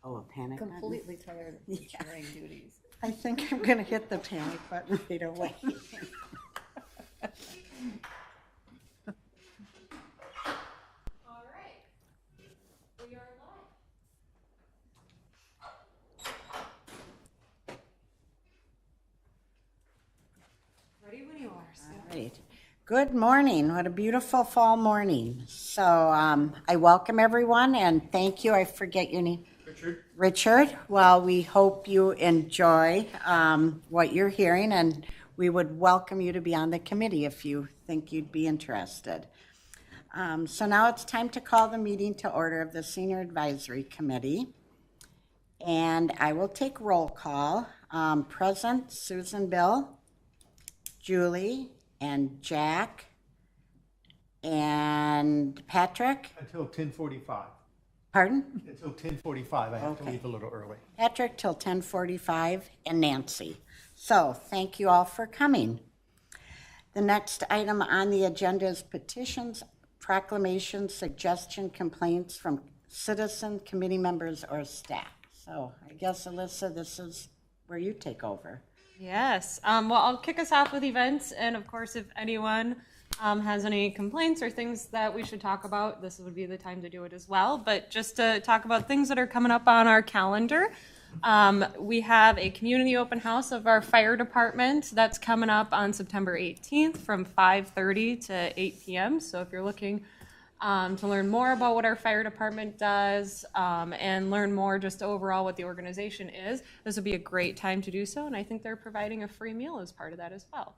Oh, a panic button? Completely tired of the chairing duties. I think I'm gonna hit the panic button right away. All right, we are live. Ready when you are, Sue. All right. Good morning. What a beautiful fall morning. So I welcome everyone and thank you. I forget your name. Richard. Well, we hope you enjoy what you're hearing, and we would welcome you to be on the committee if you think you'd be interested. So now it's time to call the meeting to order of the Senior Advisory Committee. And I will take roll call. Present, Susan, Bill, Julie, and Jack, and Patrick. Until 10:45. Pardon? Until 10:45, I have to Okay. leave a little early. Patrick till 10:45, and Nancy. So thank you all for coming. The next item on the agenda is petitions, proclamations, suggestion, complaints from citizen, committee members, or staff. So I guess, Alyssa, this is where you take over. Yes. Well, I'll kick us off with events, and of course, if anyone has any complaints or things that we should talk about, this would be the time to do it as well. But just to talk about things that are coming up on our calendar, we have a community open house of our fire department that's coming up on September 18th from 5:30 to 8 p.m. So if you're looking to learn more about what our fire department does and learn more just overall what the organization is, this would be a great time to do so. And I think they're providing a free meal as part of that as well.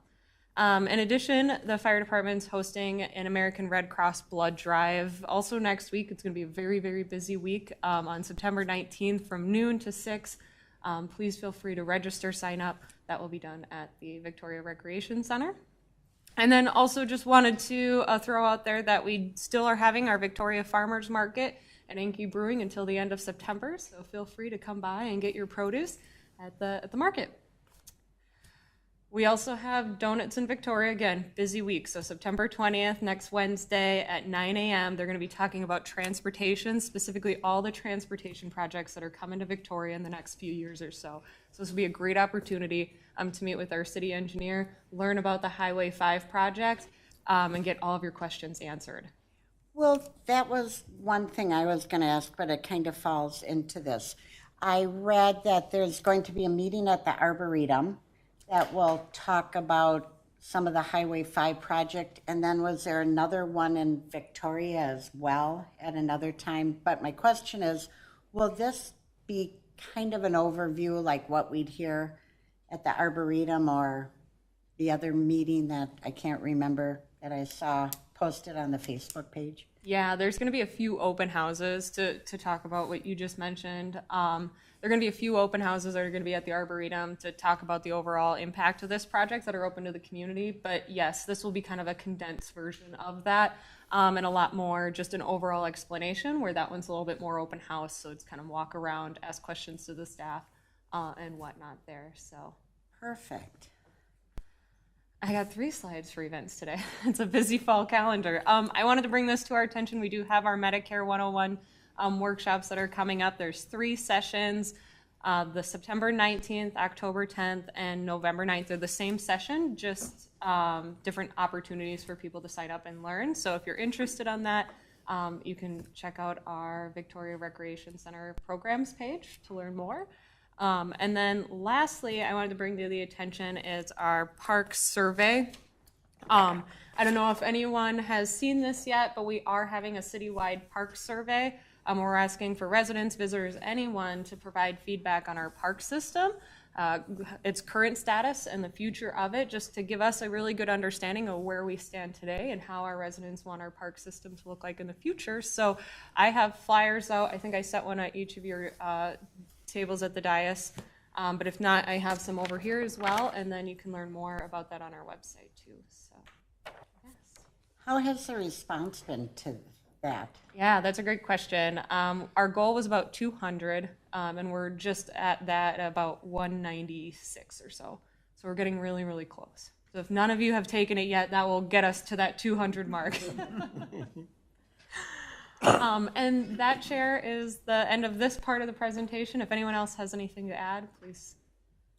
In addition, the fire department's hosting an American Red Cross blood drive. Also next week, it's going to be a very, very busy week on September 19th from noon to 6. Please feel free to register, sign up. That will be done at the Victoria Recreation Center. And then also just wanted to throw out there that we still are having our Victoria Farmers Market at Enki Brewing until the end of September. So feel free to come by and get your produce at the market. We also have Donuts in Victoria, again, busy week. So September 20th, next Wednesday at 9 a.m., they're going to be talking about transportation, specifically all the transportation projects that are coming to Victoria in the next few years or so. So this will be a great opportunity to meet with our city engineer, learn about the Highway 5 project, and get all of your questions answered. Well, that was one thing I was going to ask, but it kind of falls into this. I read that there's going to be a meeting at the Arboretum that will talk about some of the Highway 5 project, and then was there another one in Victoria as well at another time? But my question is, will this be kind of an overview like what we'd hear at the Arboretum or the other meeting that I can't remember that I saw posted on the Facebook page? Yeah, there's going to be a few open houses to talk about what you just mentioned. There are going to be a few open houses that are going to be at the Arboretum to talk about the overall impact of this project that are open to the community. But yes, this will be kind of a condensed version of that and a lot more just an overall explanation, where that one's a little bit more open house. So it's kind of walk around, ask questions to the staff and whatnot there. So Perfect. I got 3 slides for events today. It's a busy fall calendar. I wanted to bring this to our attention. We do have our Medicare 101 workshops that are coming up. There's 3 sessions. The September 19th, October 10th, and November 9th are the same session, just different opportunities for people to sign up and learn. So if you're interested on that, you can check out our Victoria Recreation Center programs page to learn more. And then lastly, I wanted to bring to the attention is our park survey. I don't know if anyone has seen this yet, but we are having a citywide park survey. We're asking for residents, visitors, anyone to provide feedback on our park system, its current status and the future of it, just to give us a really good understanding of where we stand today and how our residents want our park system to look like in the future. So I have flyers out. I think I set one at each of your tables at the dais, but if not, I have some over here as well, and then you can learn more about that on our website too. So, yes. How has the response been to that? Yeah, that's a great question. Our goal was about 200, and we're just at that at about 196 or so. So we're getting really, really close. So if none of you have taken it yet, that will get us to that 200 mark. And that, Chair, is the end of this part of the presentation. If anyone else has anything to add, please.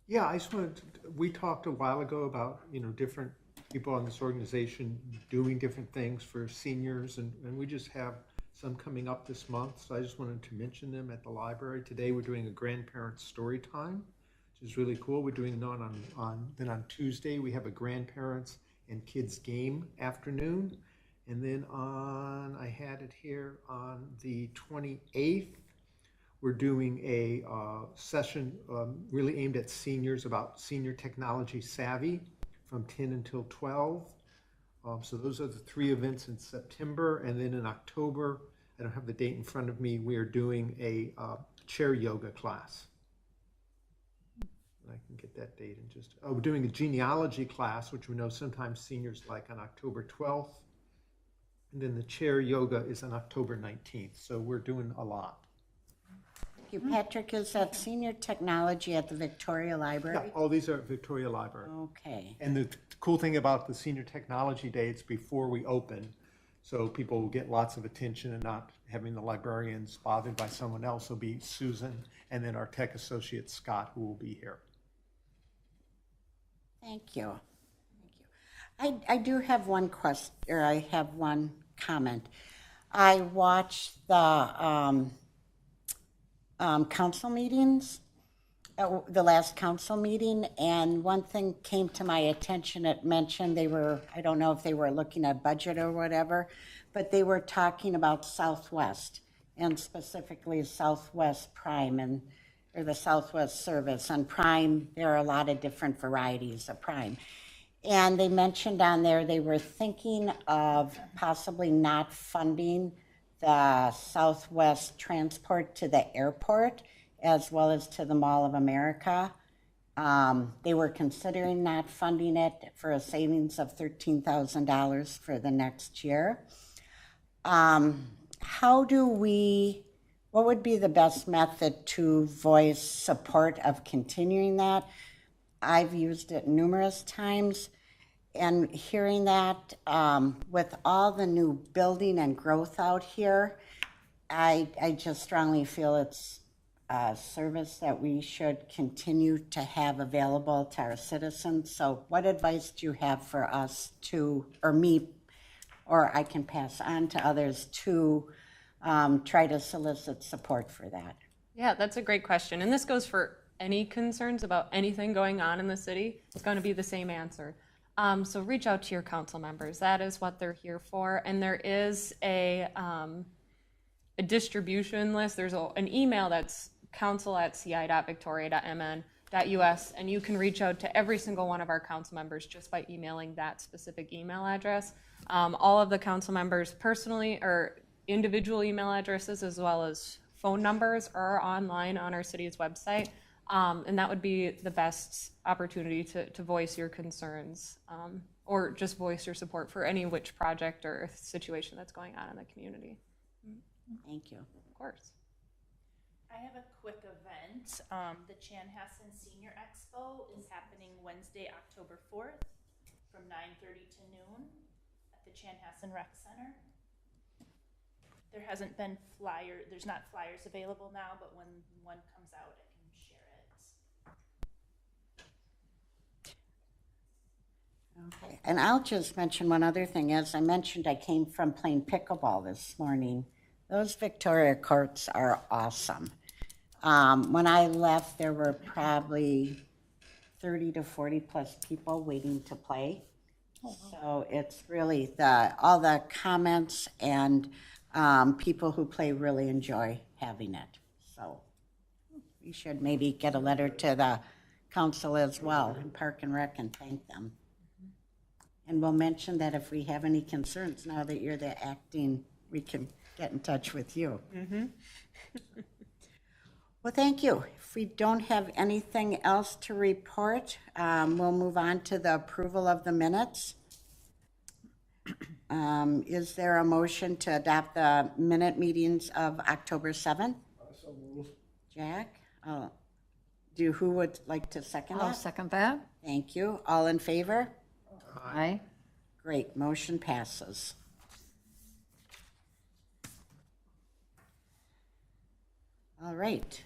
Yeah, I just wanted, we talked a while ago about, different people on this organization doing different things for seniors, and we just have some coming up this month, so I just wanted to mention them at the library. Today, we're doing a grandparent story time, which is really cool. We're doing it then on Tuesday, we have a grandparents and kids game afternoon. And then I had it here on the 28th, we're doing a session really aimed at seniors about senior technology savvy from 10 until 12. So those are the 3 events in September. And then in October, I don't have the date in front of me, we are doing a chair yoga class. I can get that date in just, we're doing a genealogy class, which we know sometimes seniors like, on October 12th. And then the chair yoga is on October 19th. So we're doing a lot. Thank you. Patrick, is that senior technology at the Victoria Library? Yeah, all these are at Victoria Library. Okay. And the cool thing about the Senior Technology Day, it's before we open. So people will get lots of attention and not having the librarians bothered by someone else. Will be Susan and then our tech associate, Scott, who will be here. Thank you. Thank you. I do have one question, or I have one comment. I watched the council meetings, the last council meeting, and one thing came to my attention. It mentioned they were, I don't know if they were looking at budget or whatever, but they were talking about Southwest, and specifically Southwest Prime, or the Southwest service. And Prime, there are a lot of different varieties of Prime. And they mentioned on there they were thinking of possibly not funding the Southwest transport to the airport as well as to the Mall of America. They were considering not funding it for a savings of $13,000 for the next year. What would be the best method to voice support of continuing that? I've used it numerous times, and hearing that with all the new building and growth out here, I just strongly feel it's a service that we should continue to have available to our citizens. So what advice do you have for us to, or me, or I can pass on to others to try to solicit support for that? Yeah, that's a great question. And this goes for any concerns about anything going on in the city. It's going to be the same answer. So reach out to your council members. That is what they're here for. And there is a distribution list. There's an email that's council@ci.victoria.mn.us, and you can reach out to every single one of our council members just by emailing that specific email address. All of the council members personally or individual email addresses as well as phone numbers are online on our city's website. And that would be the best opportunity to voice your concerns or just voice your support for any which project or situation that's going on in the community. Thank you. Of course. I have a quick event. The Chanhassen Senior Expo is happening Wednesday, October 4th from 9:30 to noon at the Chanhassen Rec Center. There hasn't been there's not flyers available now, but when one comes out, I can share it. Okay. And I'll just mention one other thing. As I mentioned, I came from playing pickleball this morning. Those Victoria courts are awesome. When I left, there were probably 30 to 40 plus people waiting to play. So it's really all the comments and people who play really enjoy having it. So we should maybe get a letter to the council as well, and Park and Rec, and thank them. And we'll mention that if we have any concerns, now that you're the acting, we can get in touch with you. Mm-hmm. Well, thank you. If we don't have anything else to report, we'll move on to the approval of the minutes. Is there a motion to adopt the minute meetings of October 7th? Jack? Who would like to second I'll that? second that. Thank you. All in favor? Aye. Great, motion passes. All right.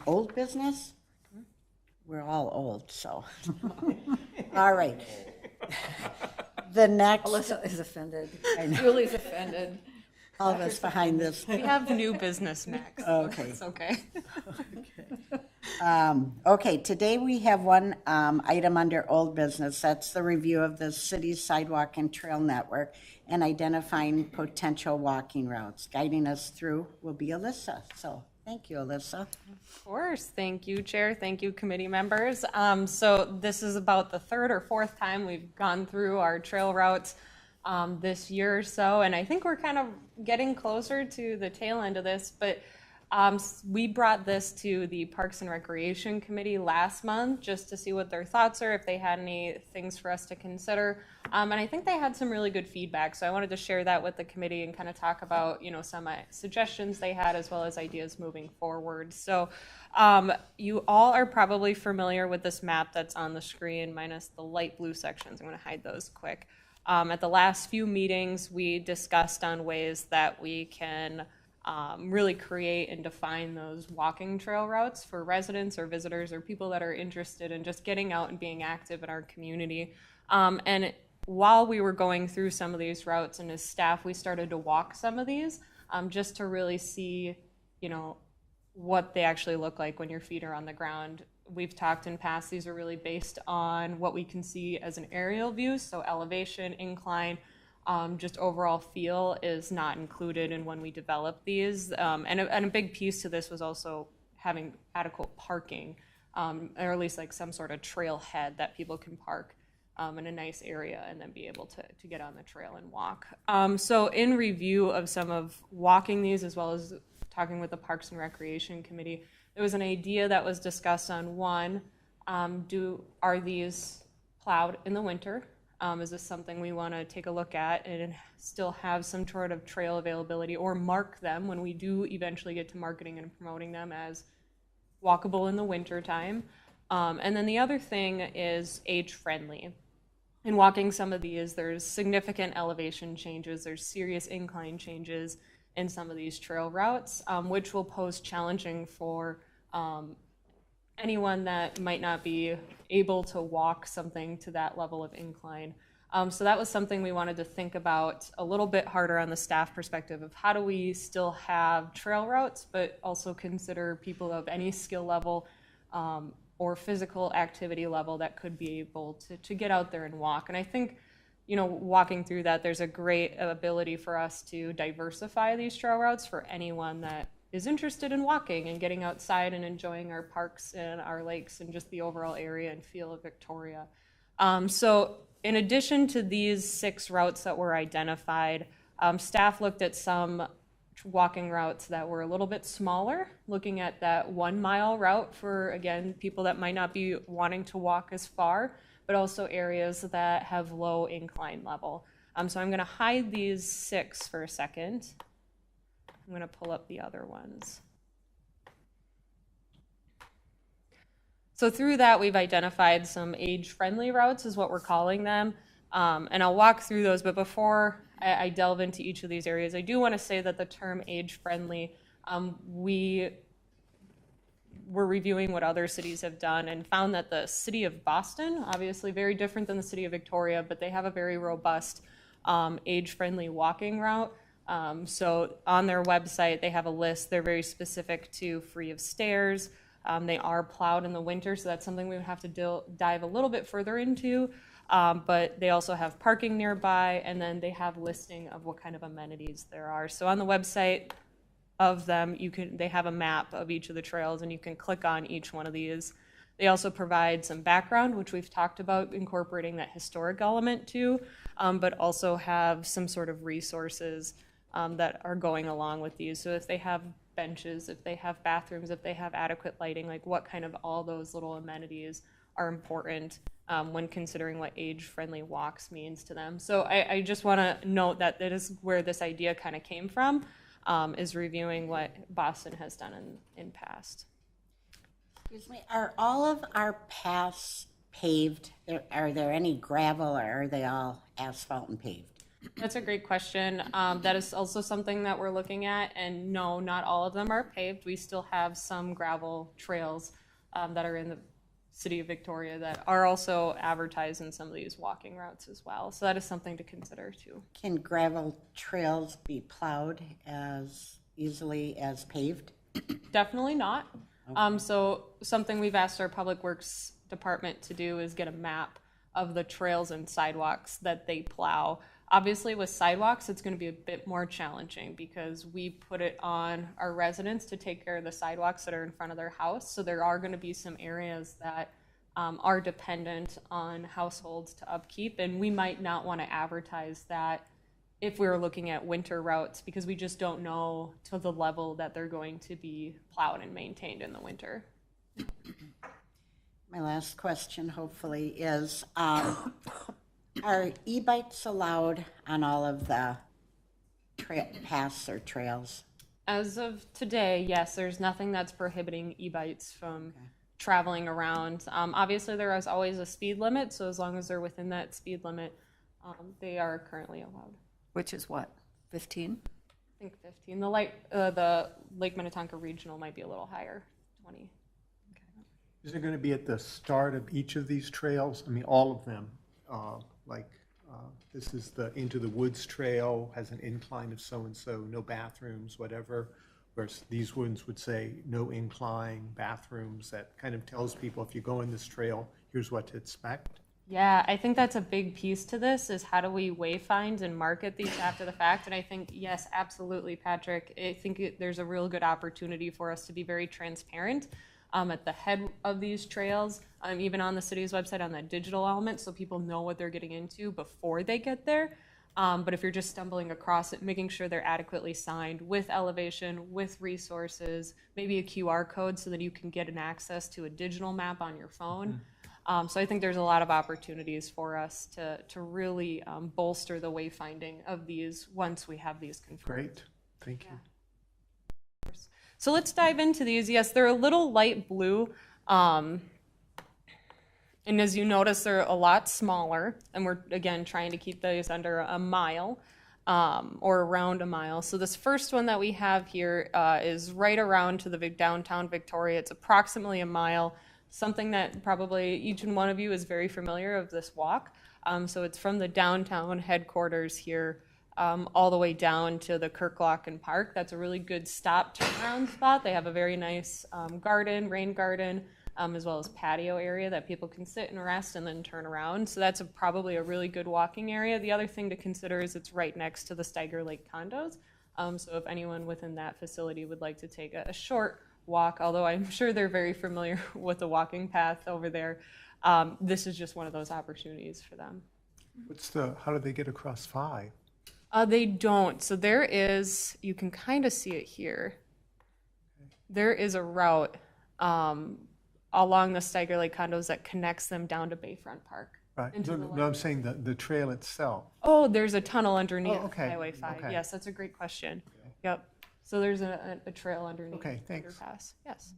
Old business? We're all old, so. All right. The next, Alyssa is offended. I know. Julie's offended. all of us behind this. We have new business next. Okay. It's okay. Okay, today we have one item under old business. That's the review of the city's sidewalk and trail network and identifying potential walking routes. Guiding us through will be Alyssa. So thank you, Alyssa. Of course. Thank you, Chair. Thank you, committee members. So this is about the third or fourth time we've gone through our trail routes this year or so, and I think we're kind of getting closer to the tail end of this, but we brought this to the Parks and Recreation Committee last month just to see what their thoughts are, if they had any things for us to consider. And I think they had some really good feedback. So I wanted to share that with the committee and kind of talk about, some suggestions they had as well as ideas moving forward. So you all are probably familiar with this map that's on the screen minus the light blue sections. I'm going to hide those quick. At the last few meetings, we discussed on ways that we can really create and define those walking trail routes for residents or visitors or people that are interested in just getting out and being active in our community. And while we were going through some of these routes and as staff, we started to walk some of these just to really see, what they actually look like when your feet are on the ground. We've talked in past, these are really based on what we can see as an aerial view, so elevation, incline, just overall feel is not included in when we develop these. And a big piece to this was also having adequate parking, or at least like some sort of trailhead that people can park in a nice area and then be able to get on the trail and walk. So in review of some of walking these, as well as talking with the Parks and Recreation Committee, there was an idea that was discussed on one, are these plowed in the winter? Is this something we want to take a look at and still have some sort of trail availability or mark them when we do eventually get to marketing and promoting them as walkable in the winter time? And then the other thing is age friendly. In walking some of these, there's significant elevation changes, there's serious incline changes in some of these trail routes, which will pose challenging for anyone that might not be able to walk something to that level of incline. So that was something we wanted to think about a little bit harder on the staff perspective of how do we still have trail routes, but also consider people of any skill level or physical activity level that could be able to get out there and walk. And I think, walking through that, there's a great ability for us to diversify these trail routes for anyone that is interested in walking and getting outside and enjoying our parks and our lakes and just the overall area and feel of Victoria. So in addition to these 6 routes that were identified, staff looked at some walking routes that were a little bit smaller, looking at that 1 mile route for, again, people that might not be wanting to walk as far, but also areas that have low incline level. So I'm going to hide these 6 for a second. I'm going to pull up the other ones. So through that, we've identified some age-friendly routes is what we're calling them. And I'll walk through those, but before I delve into each of these areas, I do want to say that the term age-friendly, we were reviewing what other cities have done and found that the city of Boston, obviously very different than the city of Victoria, but they have a very robust age-friendly walking route. So on their website, they have a list. They're very specific to free of stairs. They are plowed in the winter, so that's something we would have to dive a little bit further into. But they also have parking nearby, and then they have listing of what kind of amenities there are. So on the website of them, they have a map of each of the trails, and you can click on each one of these. They also provide some background, which we've talked about incorporating that historic element too, but also have some sort of resources that are going along with these. So if they have benches, if they have bathrooms, if they have adequate lighting, like what kind of all those little amenities are important when considering what age-friendly walks means to them. So I just want to note that that is where this idea kind of came from, is reviewing what Boston has done in past. Excuse me, are all of our paths paved? Are there any gravel or are they all asphalt and paved? That's a great question. That is also something that we're looking at, and no, not all of them are paved. We still have some gravel trails that are in the city of Victoria that are also advertised in some of these walking routes as well. So that is something to consider too. Can gravel trails be plowed as easily as paved? Definitely not. So something we've asked our Public Works Department to do is get a map of the trails and sidewalks that they plow. Obviously, with sidewalks, it's going to be a bit more challenging because we put it on our residents to take care of the sidewalks that are in front of their house. So there are going to be some areas that are dependent on households to upkeep, and we might not want to advertise that if we were looking at winter routes because we just don't know to the level that they're going to be plowed and maintained in the winter. My last question, hopefully, is are e-bikes allowed on all of the paths or trails? As of today, yes, there's nothing that's prohibiting e-bikes from traveling around. Obviously, there is always a speed limit, so as long as they're within that speed limit, they are currently allowed. Which is what, 15? I think 15. The Lake Minnetonka Regional might be a little higher, 20. Is it going to be at the start of each of these trails? I mean, all of them, this is the Into the Woods Trail, has an incline of so-and-so, no bathrooms, whatever, whereas these ones would say no incline, bathrooms. That kind of tells people if you go in this trail, here's what to expect. Yeah, I think that's a big piece to this is how do we wayfind and market these after the fact? And I think, yes, absolutely, Patrick. I think there's a real good opportunity for us to be very transparent at the head of these trails, even on the city's website on that digital element so people know what they're getting into before they get there. But if you're just stumbling across it, making sure they're adequately signed with elevation, with resources, maybe a QR code so that you can get an access to a digital map on your phone. So I think there's a lot of opportunities for us to really bolster the wayfinding of these once we have these confirmed. Great, thank you. So let's dive into these. Yes, they're a little light blue. And as you notice, they're a lot smaller. And we're, again, trying to keep these under a mile or around a mile. So this first one that we have here is right around to the downtown Victoria. It's approximately a mile, something that probably each and one of you is very familiar of this walk. So it's from the downtown headquarters here all the way down to the Kirklocken Park. That's a really good stop turnaround spot. They have a very nice garden, rain garden, as well as patio area that people can sit and rest and then turn around. So that's probably a really good walking area. The other thing to consider is it's right next to the Steiger Lake condos. So if anyone within that facility would like to take a short walk, although I'm sure they're very familiar with the walking path over there, this is just one of those opportunities for them. How do they get across 5? They don't. So there is, you can kind of see it here. There is a route along the Steiger Lake condos that connects them down to Bayfront Park. Right. No, I'm saying the trail itself. Oh, there's a tunnel underneath okay. Highway 5. Okay. Yes, that's a great question. Okay. Yep. So there's a trail underneath. Okay, thanks. Underpass. Yes.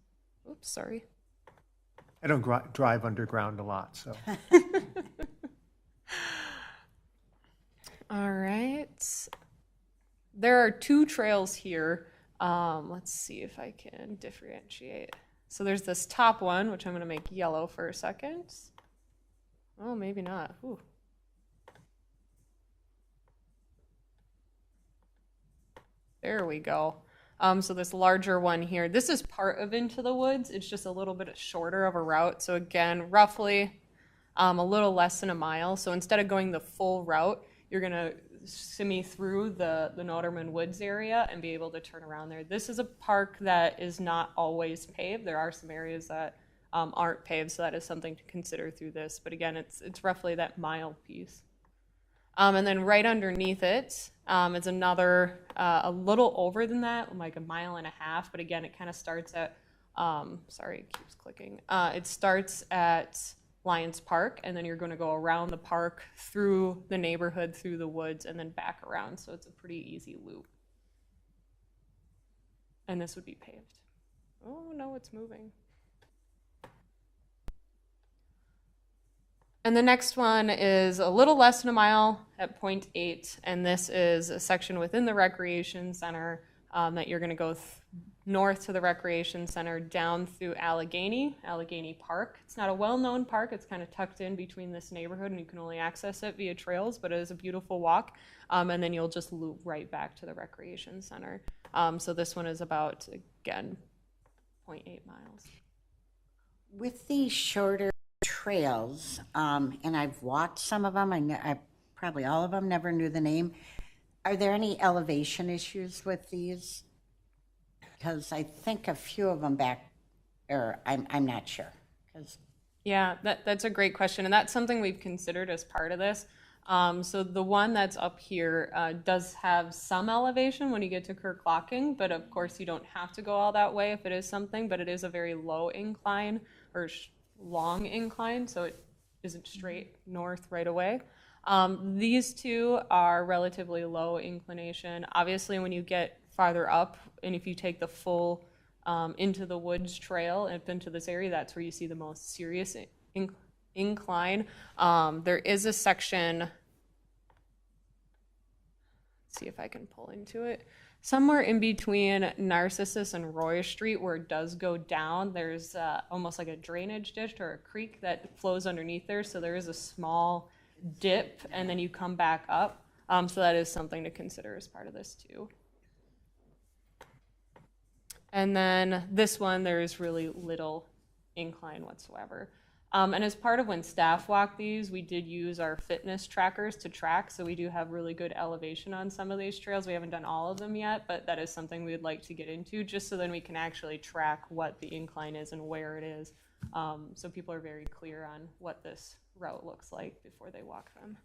Oops, sorry. I don't drive underground a lot, so. All right. There are 2 trails here. Let's see if I can differentiate. So there's this top one, which I'm going to make yellow for a second. Oh, maybe not. Ooh. There we go. So this larger one here, this is part of Into the Woods. It's just a little bit shorter of a route. So again, roughly a little less than a mile. So instead of going the full route, you're going to shimmy through the Noderman Woods area and be able to turn around there. This is a park that is not always paved. There are some areas that aren't paved, so that is something to consider through this. But again, it's roughly that mile piece. And then right underneath it is another, a little over than that, like a mile and a half. But again, it kind of starts at, sorry, it keeps clicking. It starts at Lions Park, and then you're going to go around the park, through the neighborhood, through the woods, and then back around. So it's a pretty easy loop. And this would be paved. Oh, no, it's moving. And the next one is a little less than a mile at point 8, and this is a section within the recreation center that you're going to go north to the recreation center down through Allegheny Park. It's not a well-known park. It's kind of tucked in between this neighborhood, and you can only access it via trails, but it is a beautiful walk. And then you'll just loop right back to the recreation center. So this one is about, again, 0.8 miles. With these shorter trails, and I've walked some of them, I probably all of them, never knew the name. Are there any elevation issues with these? Because I think a few of them I'm not sure. Yeah, that's a great question, and that's something we've considered as part of this. So the one that's up here does have some elevation when you get to Kirklocking, but of course you don't have to go all that way if it is something, but it is a very low incline or long incline, so it isn't straight north right away. These two are relatively low inclination. Obviously, when you get farther up, and if you take the full into the woods trail up into this area, that's where you see the most serious incline. There is a section, let's see if I can pull into it, somewhere in between Narcissus and Roy Street where it does go down. There's almost like a drainage ditch or a creek that flows underneath there, so there is a small dip and then you come back up. So that is something to consider as part of this too. And then this one, there is really little incline whatsoever. And as part of when staff walk these, we did use our fitness trackers to track, so we do have really good elevation on some of these trails. We haven't done all of them yet, but that is something we'd like to get into, just so then we can actually track what the incline is and where it is, so people are very clear on what this route looks like before they walk them.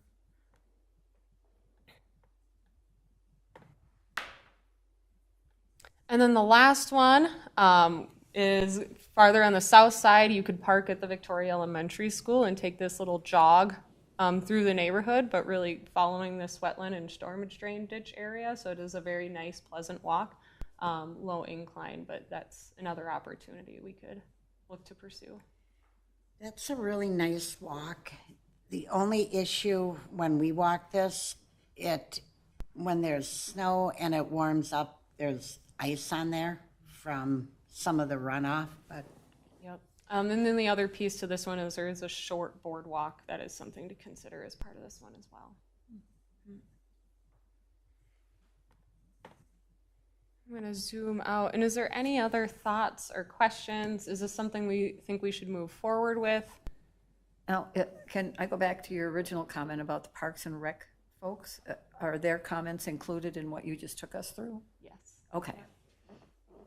And then the last one is farther on the south side. You could park at the Victoria Elementary School and take this little jog through the neighborhood, but really following this wetland and storage drain ditch area. So it is a very nice, pleasant walk, low incline, but that's another opportunity we could look to pursue. That's a really nice walk. The only issue when we walk this, when there's snow and it warms up, there's ice on there from some of the runoff, but yep. And then the other piece to this one is there is a short boardwalk that is something to consider as part of this one as well. I'm going to zoom out. And is there any other thoughts or questions? Is this something we think we should move forward with? Now, can I go back to your original comment about the Parks and Rec folks? Are their comments included in what you just took us through? Yes. Okay.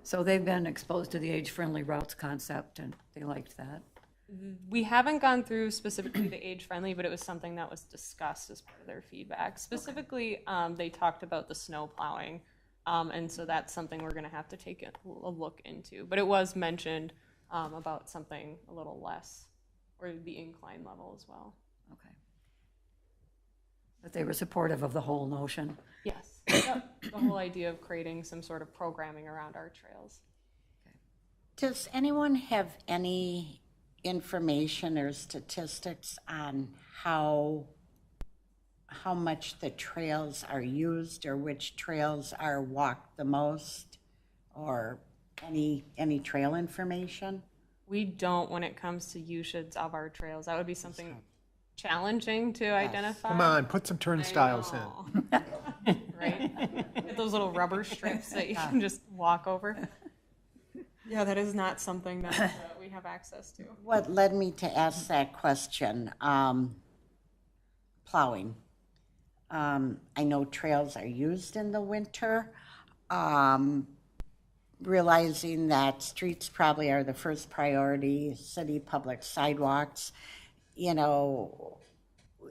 So they've been exposed to the age-friendly routes concept, and they liked that. We haven't gone through specifically the age-friendly, but it was something that was discussed as part of their feedback. Specifically, they talked about the snow plowing, and so that's something we're going to have to take a look into. But it was mentioned about something a little less, or the incline level as well. Okay. But they were supportive of the whole notion. Yes. Yep. The whole idea of creating some sort of programming around our trails. does anyone have any information or statistics on how much the trails are used or which trails are walked the most, or any trail information? We don't when it comes to usage of our trails. That would be something challenging to identify. Come on, put some turnstiles in. Right? Get those little rubber strips that you can just walk over. Yeah, that is not something that we have access to. What led me to ask that question, plowing. I know trails are used in the winter. Realizing that streets probably are the first priority, city public sidewalks, you know,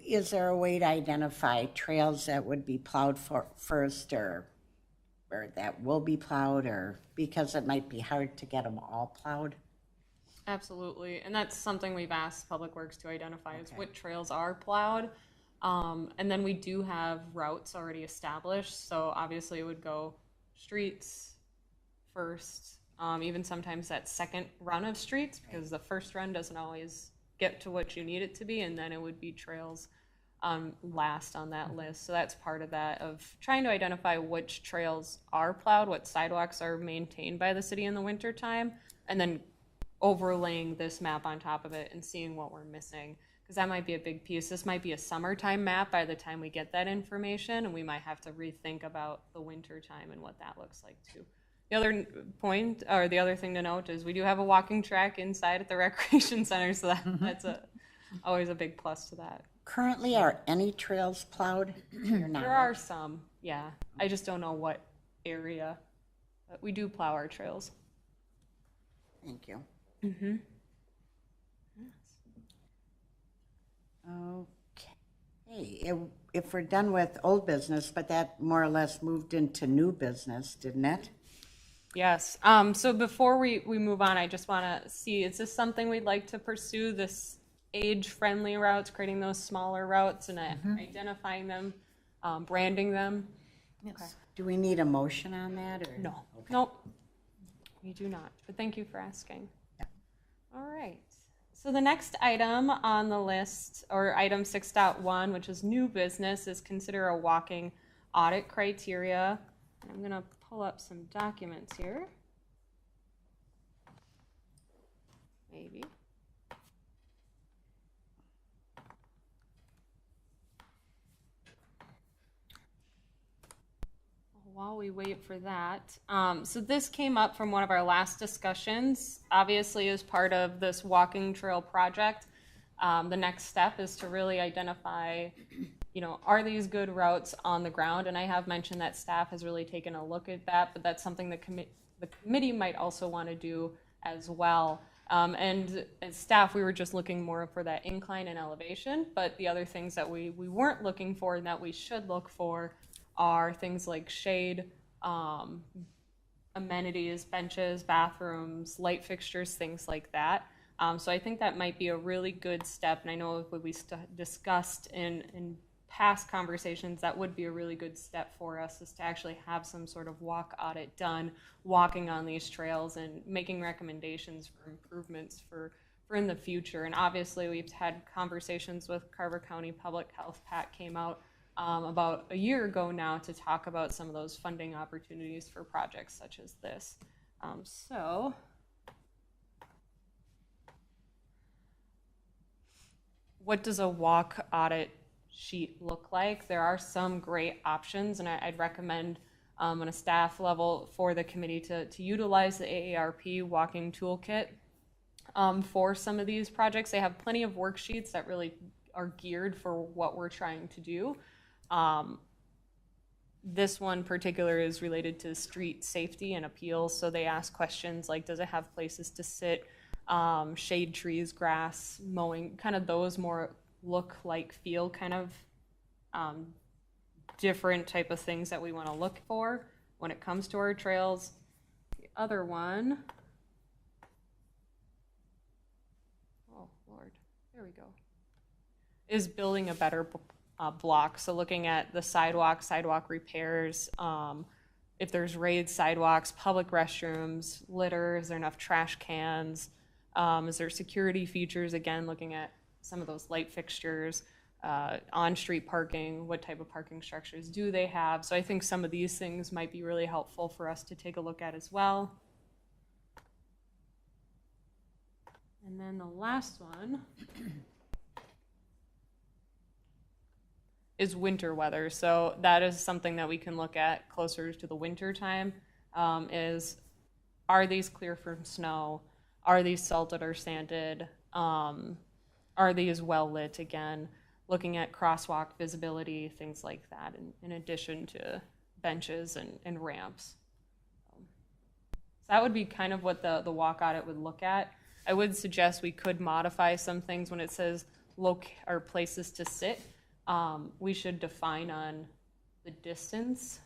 is there a way to identify trails that would be plowed first or that will be plowed, or because it might be hard to get them all plowed? Absolutely, and that's something we've asked Public Works to identify is what trails are plowed. And then we do have routes already established, so obviously it would go streets first, even sometimes that second run of streets, because the first run doesn't always get to what you need it to be, and then it would be trails last on that list. So that's part of that, of trying to identify which trails are plowed, what sidewalks are maintained by the city in the wintertime, and then overlaying this map on top of it and seeing what we're missing. Because that might be a big piece. This might be a summertime map by the time we get that information, and we might have to rethink about the wintertime and what that looks like too. The other point, or the other thing to note, is we do have a walking track inside at the recreation center, so that's always a big plus to that. Currently, are any trails plowed? There are some, yeah. I just don't know what area, but we do plow our trails. Thank you. Mm-hmm. Okay, if we're done with old business, but that more or less moved into new business, didn't it? Yes. So before we move on, I just want to see, is this something we'd like to pursue, this age-friendly routes, creating those smaller routes and identifying them, branding them? Yes. Okay. Do we need a motion on that, or? No. Okay. Nope. We do not. But thank you for asking. All right. So the next item on the list, or item 6.1, which is new business, is consider a walking audit criteria. I'm going to pull up some documents here. Maybe. While we wait for that, so this came up from one of our last discussions. Obviously, as part of this walking trail project, the next step is to really identify, are these good routes on the ground? And I have mentioned that staff has really taken a look at that, but that's something the committee might also want to do as well. And as staff, we were just looking more for that incline and elevation, but the other things that we weren't looking for and that we should look for are things like shade, amenities, benches, bathrooms, light fixtures, things like that. So I think that might be a really good step, and I know what we discussed in past conversations, that would be a really good step for us, is to actually have some sort of walk audit done, walking on these trails and making recommendations for improvements for in the future. And obviously we've had conversations with Carver County Public Health. Pat came out about a year ago now to talk about some of those funding opportunities for projects such as this. So what does a walk audit sheet look like? There are some great options, and I'd recommend on a staff level for the committee to utilize the AARP walking toolkit for some of these projects. They have plenty of worksheets that really are geared for what we're trying to do. This one particular is related to street safety and appeals, so they ask questions like, does it have places to sit, shade trees, grass, mowing, kind of those more look, like, feel kind of different type of things that we want to look for when it comes to our trails. The other one, oh Lord, there we go, is building a better block. So looking at the sidewalk repairs, if there's raised sidewalks, public restrooms, litter, is there enough trash cans, is there security features, again looking at some of those light fixtures, on-street parking, what type of parking structures do they have? So I think some of these things might be really helpful for us to take a look at as well. And then the last one is winter weather. So that is something that we can look at closer to the winter time, is, are these clear from snow? Are these salted or sanded? Are these well lit? Again, looking at crosswalk visibility, things like that, in addition to benches and ramps. So that would be kind of what the walk audit would look at. I would suggest we could modify some things when it says or places to sit. We should define on the distance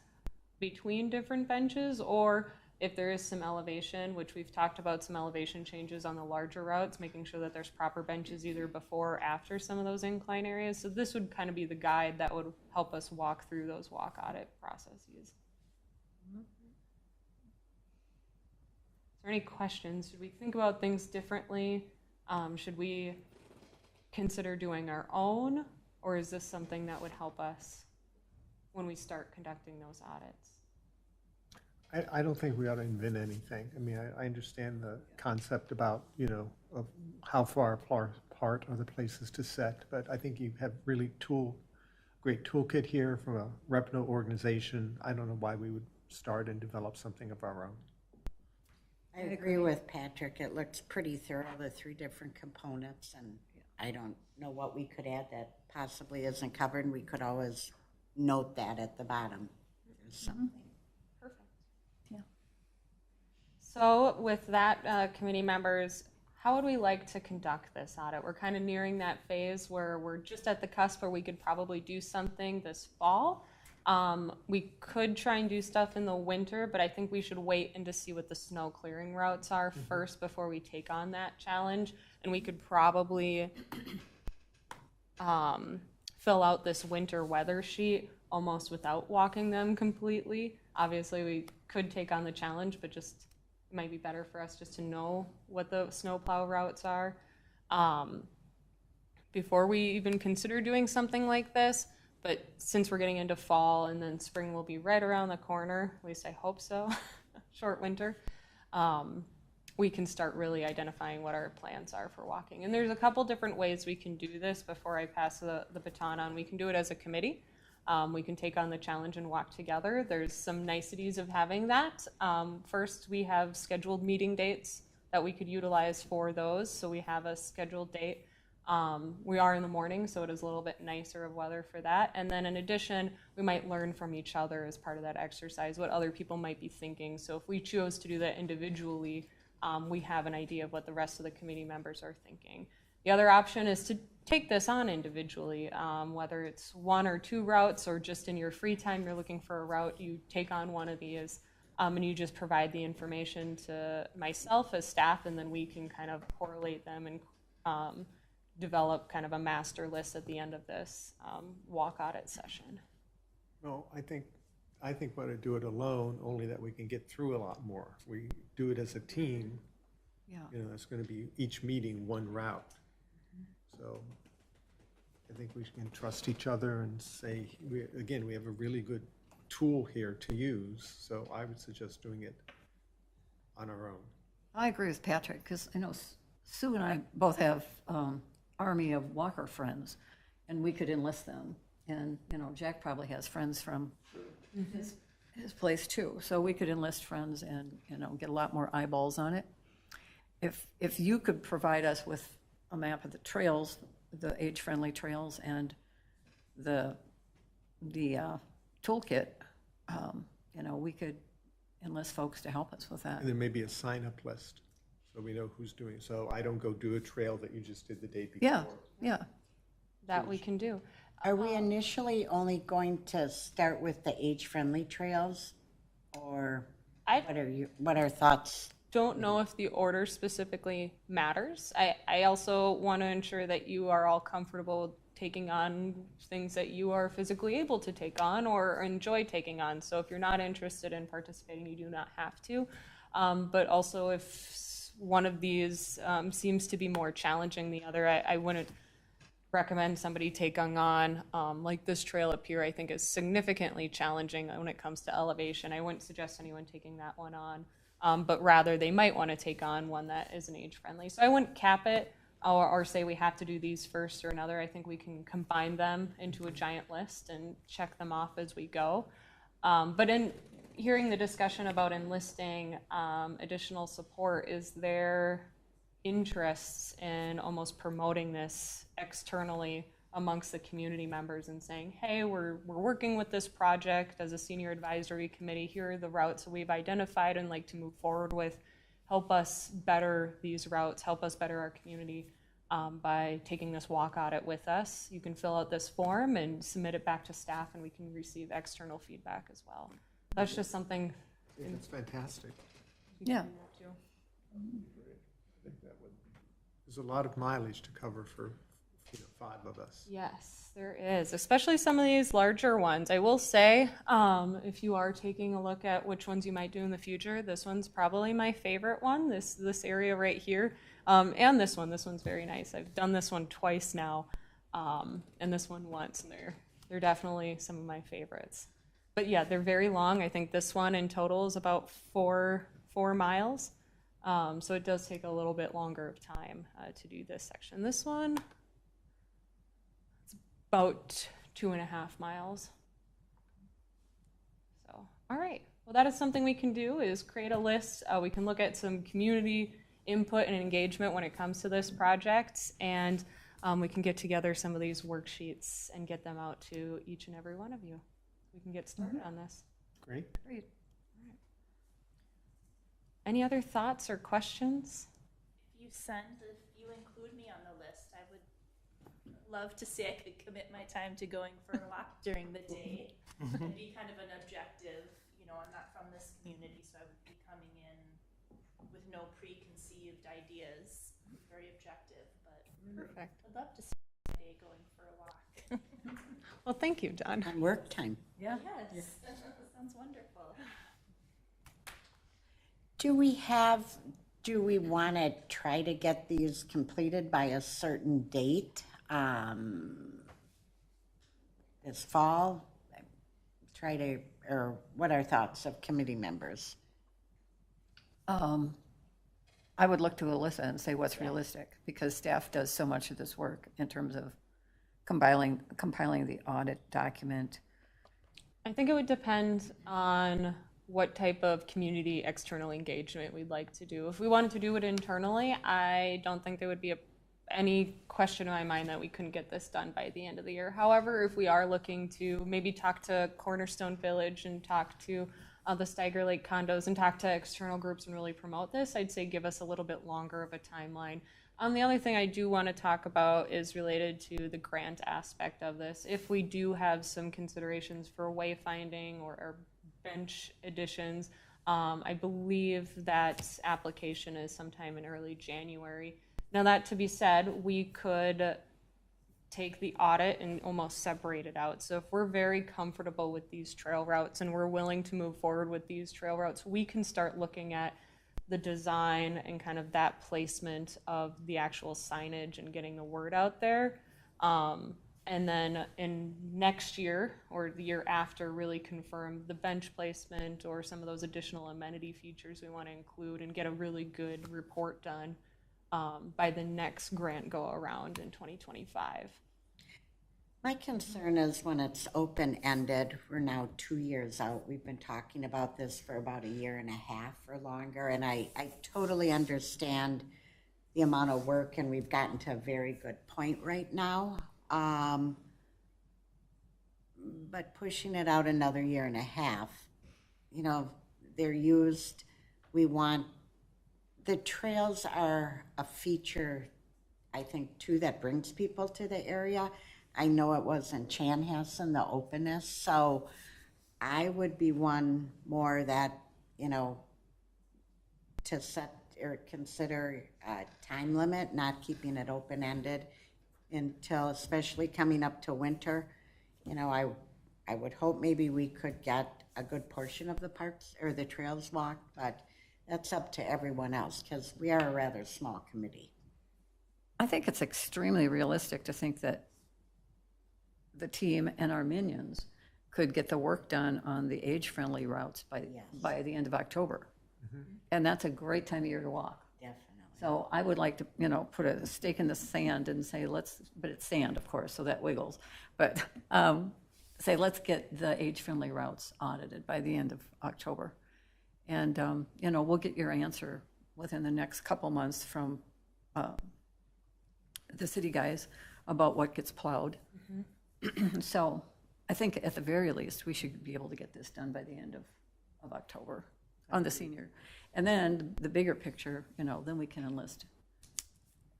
between different benches, or if there is some elevation, which we've talked about some elevation changes on the larger routes, making sure that there's proper benches either before or after some of those incline areas. So this would kind of be the guide that would help us walk through those walk audit processes. Is there any questions? Should we think about things differently? Should we consider doing our own, or is this something that would help us when we start conducting those audits? I don't think we ought to invent anything. I mean, I understand the concept about, of how far apart are the places to set, but I think you have really great toolkit here from a reputable organization. I don't know why we would start and develop something of our own. I agree with Patrick. It looks pretty thorough, the 3 different components, and I don't know what we could add that possibly isn't covered, and we could always note that at the bottom. There's something. Perfect. Yeah. So with that, committee members, how would we like to conduct this audit? We're kind of nearing that phase where we're just at the cusp where we could probably do something this fall. We could try and do stuff in the winter, but I think we should wait and to see what the snow clearing routes are first before we take on that challenge. And we could probably fill out this winter weather sheet almost without walking them completely. Obviously, we could take on the challenge, but just it might be better for us just to know what the snowplow routes are before we even consider doing something like this. But since we're getting into fall and then spring will be right around the corner, at least I hope so, short winter, we can start really identifying what our plans are for walking. And there's a couple different ways we can do this before I pass the baton on. We can do it as a committee. We can take on the challenge and walk together. There's some niceties of having that. First, we have scheduled meeting dates that we could utilize for those. So we have a scheduled date. We are in the morning, so it is a little bit nicer of weather for that. And then in addition, we might learn from each other as part of that exercise what other people might be thinking. So if we chose to do that individually, we have an idea of what the rest of the committee members are thinking. The other option is to take this on individually, whether it's 1 or 2 routes or just in your free time you're looking for a route, you take on one of these and you just provide the information to myself as staff, and then we can kind of correlate them and develop kind of a master list at the end of this walk audit session. No, I think we ought to do it alone, only that we can get through a lot more. We do it as a team. Yeah. It's going to be each meeting 1 route. So I think we can trust each other and say, we have a really good tool here to use. So I would suggest doing it on our own. I agree with Patrick, because I know Sue and I both have Army of Walker friends, and we could enlist them. And, Jack probably has friends from his place too. So we could enlist friends and, get a lot more eyeballs on it. If you could provide us with a map of the trails, the age-friendly trails, and the toolkit, we could enlist folks to help us with that. And there may be a sign-up list, so we know who's doing it. So I don't go do a trail that you just did the day before. Yeah. That we can do. Are we initially only going to start with the age-friendly trails, or what are thoughts? Don't know if the order specifically matters. I also want to ensure that you are all comfortable taking on things that you are physically able to take on or enjoy taking on. So if you're not interested in participating, you do not have to. But also if one of these seems to be more challenging than the other, I wouldn't recommend somebody taking on, like this trail up here, I think is significantly challenging when it comes to elevation. I wouldn't suggest anyone taking that one on. But rather they might want to take on one that isn't age-friendly. So I wouldn't cap it or say we have to do these first or another. I think we can combine them into a giant list and check them off as we go. But in hearing the discussion about enlisting additional support, is there interests in almost promoting this externally amongst the community members and saying, hey, we're working with this project as a senior advisory committee. Here are the routes that we've identified and like to move forward with. Help us better these routes, help us better our community by taking this walk audit with us. You can fill out this form and submit it back to staff, and we can receive external feedback as well. That's just something. I think that's fantastic. Yeah. I think that would, there's a lot of mileage to cover for 5 of us. Yes, there is, especially some of these larger ones. I will say, if you are taking a look at which ones you might do in the future, this one's probably my favorite one, this area right here. And this one's very nice. I've done this one twice now, and this one once, and they're definitely some of my favorites. But yeah, they're very long. I think this one in total is about 4 miles. So it does take a little bit longer of time to do this section. This one, about 2.5 miles. So, all right. Well, that is something we can do, is create a list. We can look at some community input and engagement when it comes to this project, and we can get together some of these worksheets and get them out to each and every one of you. We can get started on this. Great. Great. All right. Any other thoughts or questions? If you include me on the list, I would love to say I could commit my time to going for a walk during the day and be kind of an objective. You know, I'm not from this community, so I would be coming in with no preconceived ideas, very objective, but Perfect. I'd love to spend my day going for a walk. Well, thank you, Dawn. On work time. Yeah. Yes, sounds wonderful. Do we want to try to get these completed by a certain date this fall? Or what are thoughts of committee members? I would look to Alyssa and say what's realistic, because staff does so much of this work in terms of compiling the audit document. I think it would depend on what type of community external engagement we'd like to do. If we wanted to do it internally, I don't think there would be any question in my mind that we couldn't get this done by the end of the year. However, if we are looking to maybe talk to Cornerstone Village and talk to the Steiger Lake condos and talk to external groups and really promote this, I'd say give us a little bit longer of a timeline. The other thing I do want to talk about is related to the grant aspect of this. If we do have some considerations for wayfinding or bench additions, I believe that application is sometime in early January. Now, that to be said, we could take the audit and almost separate it out. So if we're very comfortable with these trail routes and we're willing to move forward with these trail routes, we can start looking at the design and kind of that placement of the actual signage and getting the word out there. And then in next year or the year after, really confirm the bench placement or some of those additional amenity features we want to include and get a really good report done by the next grant go around in 2025. My concern is when it's open-ended, we're now 2 years out. We've been talking about this for about 1.5 years or longer, and I totally understand the amount of work, and we've gotten to a very good point right now. But pushing it out another 1.5 years, you know, they're used, the trails are a feature, I think, too, that brings people to the area. I know it was in Chanhassen, the openness, so I would be one more that, you know, to set or consider a time limit, not keeping it open-ended until, especially coming up to winter. You know, I would hope maybe we could get a good portion of the parks or the trails walked, but that's up to everyone else because we are a rather small committee. I think it's extremely realistic to think that the team and our minions could get the work done on the age-friendly routes by the end of October. And that's a great time of year to walk. Definitely. So I would like to, you know, put a stake in the sand and say, but it's sand, of course, so that wiggles. But say, let's get the age-friendly routes audited by the end of October. And, you know, we'll get your answer within the next couple months from the city guys about what gets plowed. So I think at the very least, we should be able to get this done by the end of October on the senior. And then the bigger picture, you know, then we can enlist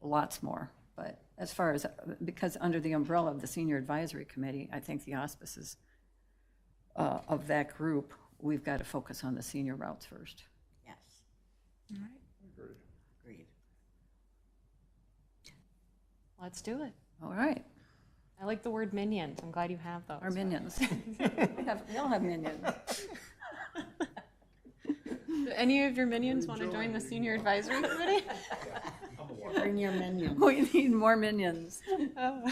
lots more. But as far as, because under the umbrella of the Senior Advisory Committee, I think the auspices of that group, we've got to focus on the senior routes first. Yes. All right. Agreed. Let's do it. All right, I like the word minions. I'm glad you have those. our minions. We all have minions. Do any of your minions want to join the senior advisory committee? Bring your minion. We need more minions. Oh.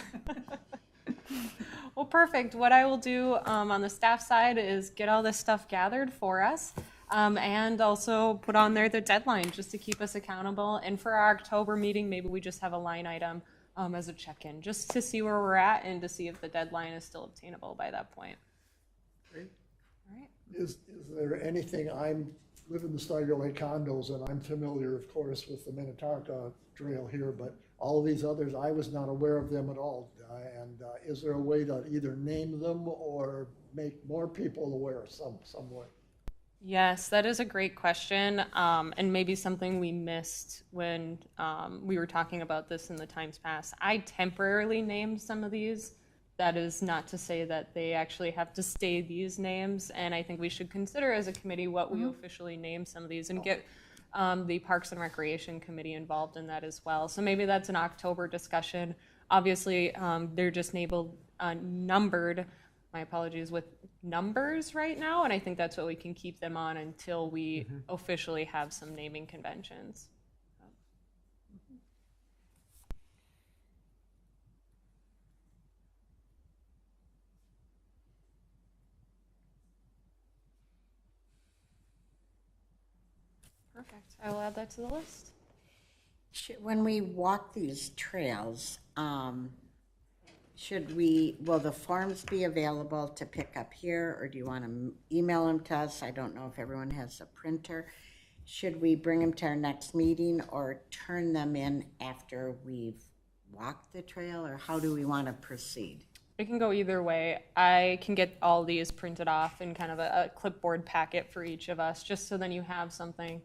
Well, perfect. What I will do on the staff side is get all this stuff gathered for us, and also put on there the deadline just to keep us accountable. And for our October meeting, maybe we just have a line item as a check-in, just to see where we're at and to see if the deadline is still obtainable by that point. Great. All right. Is there anything, I live in the Starry Lake condos, and I'm familiar, of course, with the Minnetonka Trail here, but all of these others, I was not aware of them at all. And is there a way to either name them or make more people aware some way? Yes, that is a great question, and maybe something we missed when we were talking about this in the times past. I temporarily named some of these. That is not to say that they actually have to stay these names, and I think we should consider as a committee what we officially name some of these and get the Parks and Recreation Committee involved in that as well. So maybe that's an October discussion. Obviously, they're just numbered, my apologies, with numbers right now, and I think that's what we can keep them on until we officially have some naming conventions. Perfect. I will add that to the list. When we walk these trails, will the forms be available to pick up here, or do you want to email them to us? I don't know if everyone has a printer. Should we bring them to our next meeting or turn them in after we've walked the trail, or how do we want to proceed? It can go either way. I can get all these printed off in kind of a clipboard packet for each of us, just so then you have something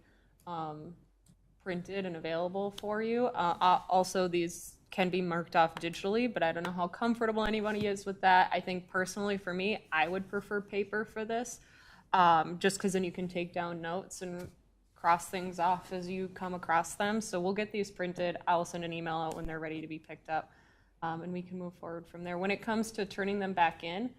printed and available for you. Also, these can be marked off digitally, but I don't know how comfortable anybody is with that. I think personally for me, I would prefer paper for this, just because then you can take down notes and cross things off as you come across them. So we'll get these printed. I'll send an email out when they're ready to be picked up, and we can move forward from there. When it comes to turning them back in,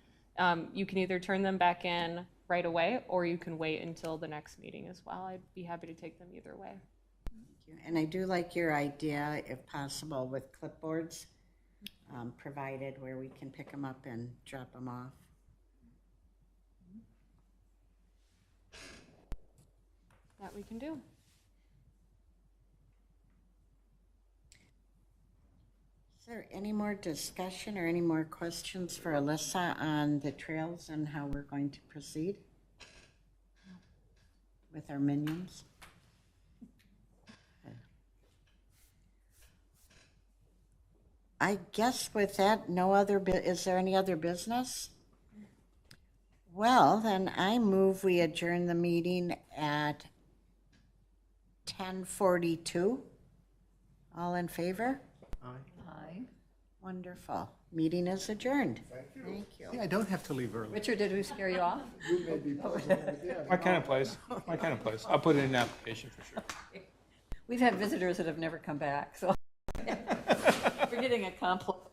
you can either turn them back in right away, or you can wait until the next meeting as well. I'd be happy to take them either way. And I do like your idea, if possible, with clipboards provided where we can pick them up and drop them off. That we can do. Is there any more discussion or any more questions for Alyssa on the trails and how we're going to proceed with our minions? I guess with that, is there any other business? Well, then I move we adjourn the meeting at 10:42. All in favor? Aye. Wonderful. Meeting is adjourned. Thank you. Yeah, I don't have to leave early. Richard, did we scare you off? You may be positive, but yeah. My kind of place. My kind of place. I'll put it in an application for sure. We've had visitors that have never come back, so. We're getting a compliment.